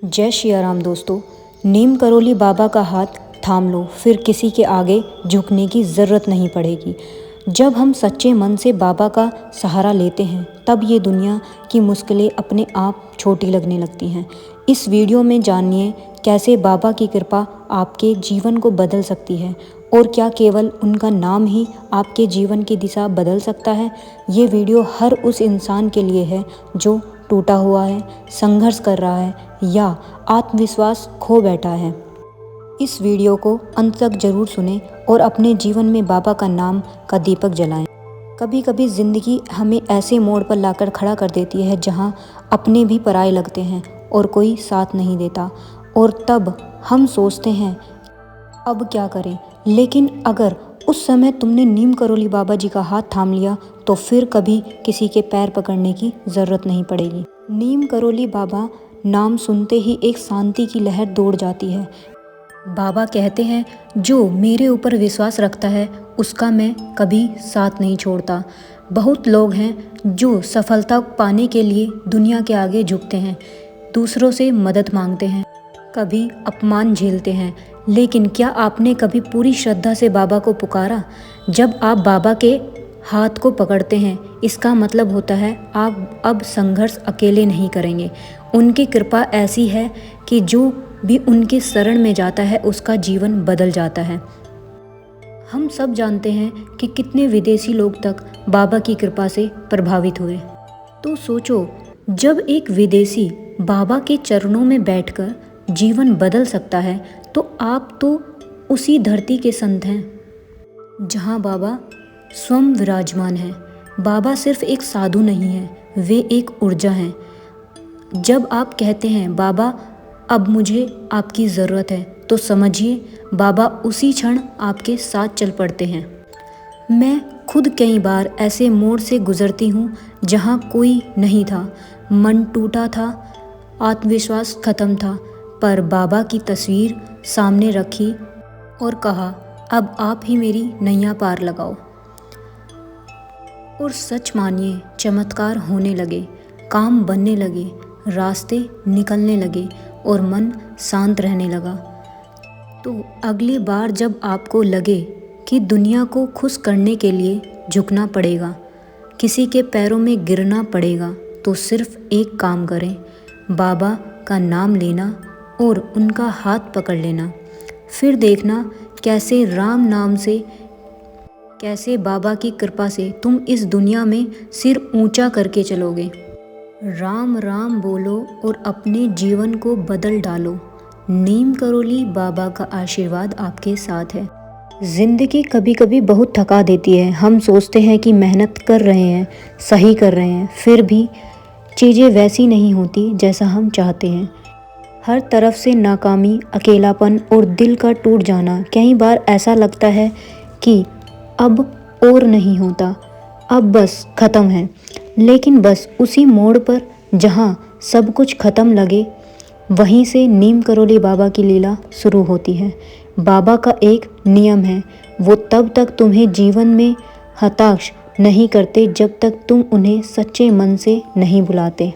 जय श्री राम दोस्तों। नीम करोली बाबा का हाथ थाम लो, फिर किसी के आगे झुकने की ज़रूरत नहीं पड़ेगी। जब हम सच्चे मन से बाबा का सहारा लेते हैं तब ये दुनिया की मुश्किलें अपने आप छोटी लगने लगती हैं। इस वीडियो में जानिए कैसे बाबा की कृपा आपके जीवन को बदल सकती है और क्या केवल उनका नाम ही आपके जीवन की दिशा बदल सकता है। ये वीडियो हर उस इंसान के लिए है जो टूटा हुआ है, संघर्ष कर रहा है या आत्मविश्वास खो बैठा है। इस वीडियो को अंत तक जरूर सुनें और अपने जीवन में बाबा का नाम का दीपक जलाएं। कभी कभी ज़िंदगी हमें ऐसे मोड़ पर लाकर खड़ा कर देती है जहां अपने भी पराये लगते हैं और कोई साथ नहीं देता, और तब हम सोचते हैं अब क्या करें। लेकिन अगर उस समय तुमने नीम करोली बाबा जी का हाथ थाम लिया तो फिर कभी किसी के पैर पकड़ने की ज़रूरत नहीं पड़ेगी। नीम करोली बाबा नाम सुनते ही एक शांति की लहर दौड़ जाती है। बाबा कहते हैं, जो मेरे ऊपर विश्वास रखता है उसका मैं कभी साथ नहीं छोड़ता। बहुत लोग हैं जो सफलता पाने के लिए दुनिया के आगे झुकते हैं, दूसरों से मदद मांगते हैं, कभी अपमान झेलते हैं, लेकिन क्या आपने कभी पूरी श्रद्धा से बाबा को पुकारा? जब आप बाबा के हाथ को पकड़ते हैं इसका मतलब होता है आप अब संघर्ष अकेले नहीं करेंगे। उनकी कृपा ऐसी है कि जो भी उनके शरण में जाता है उसका जीवन बदल जाता है। हम सब जानते हैं कि कितने विदेशी लोग तक बाबा की कृपा से प्रभावित हुए। तो सोचो, जब एक विदेशी बाबा के चरणों में बैठकर जीवन बदल सकता है तो आप तो उसी धरती के संत हैं जहां बाबा स्वयं विराजमान है। बाबा सिर्फ एक साधु नहीं है, वे एक ऊर्जा हैं। जब आप कहते हैं बाबा अब मुझे आपकी ज़रूरत है तो समझिए बाबा उसी क्षण आपके साथ चल पड़ते हैं। मैं खुद कई बार ऐसे मोड़ से गुजरती हूँ जहाँ कोई नहीं था, मन टूटा था, आत्मविश्वास खत्म था, पर बाबा की तस्वीर सामने रखी और कहा अब आप ही मेरी नैया पार लगाओ। और सच मानिए चमत्कार होने लगे, काम बनने लगे, रास्ते निकलने लगे और मन शांत रहने लगा। तो अगली बार जब आपको लगे कि दुनिया को खुश करने के लिए झुकना पड़ेगा, किसी के पैरों में गिरना पड़ेगा, तो सिर्फ एक काम करें, बाबा का नाम लेना और उनका हाथ पकड़ लेना। फिर देखना कैसे राम नाम से, कैसे बाबा की कृपा से तुम इस दुनिया में सिर ऊंचा करके चलोगे। राम राम बोलो और अपने जीवन को बदल डालो। नीम करोली बाबा का आशीर्वाद आपके साथ है। ज़िंदगी कभी कभी बहुत थका देती है। हम सोचते हैं कि मेहनत कर रहे हैं, सही कर रहे हैं, फिर भी चीज़ें वैसी नहीं होती जैसा हम चाहते हैं। हर तरफ से नाकामी, अकेलापन और दिल का टूट जाना। कई बार ऐसा लगता है कि अब और नहीं होता, अब बस ख़त्म है। लेकिन बस उसी मोड़ पर जहाँ सब कुछ ख़त्म लगे, वहीं से नीम करोली बाबा की लीला शुरू होती है। बाबा का एक नियम है, वो तब तक तुम्हें जीवन में हताश नहीं करते जब तक तुम उन्हें सच्चे मन से नहीं बुलाते।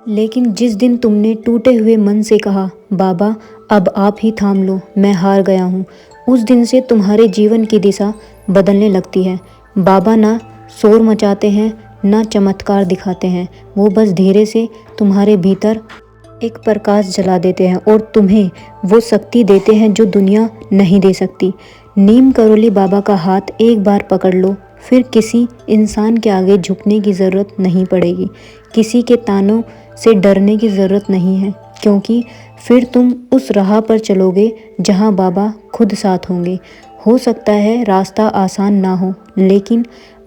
लेकिन जिस दिन तुमने टूटे हुए मन से कहा बाबा अब आप ही थाम लो, मैं हार गया हूँ, उस दिन से तुम्हारे जीवन की दिशा बदलने लगती है। बाबा ना शोर मचाते हैं, ना चमत्कार दिखाते हैं, वो बस धीरे से तुम्हारे भीतर एक प्रकाश जला देते हैं और तुम्हें वो शक्ति देते हैं जो दुनिया नहीं दे सकती। नीम करोली बाबा का हाथ एक बार पकड़ लो, फिर किसी इंसान के आगे झुकने की ज़रूरत नहीं पड़ेगी, किसी के तानों से डरने की ज़रूरत नहीं है, क्योंकि फिर तुम उस राह पर चलोगे जहां बाबा खुद साथ होंगे। हो सकता है रास्ता आसान ना हो, लेकिन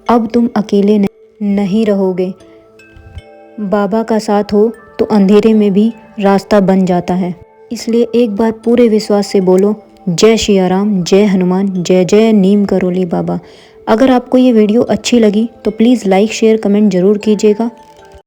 अब तुम अकेले नहीं रहोगे। बाबा का साथ हो तो अंधेरे में भी रास्ता बन जाता है। इसलिए एक बार पूरे विश्वास से बोलो, जय श्री राम, जय हनुमान, जय जय नीम करोली बाबा। अगर आपको ये वीडियो अच्छी लगी तो प्लीज़ लाइक शेयर कमेंट ज़रूर कीजिएगा।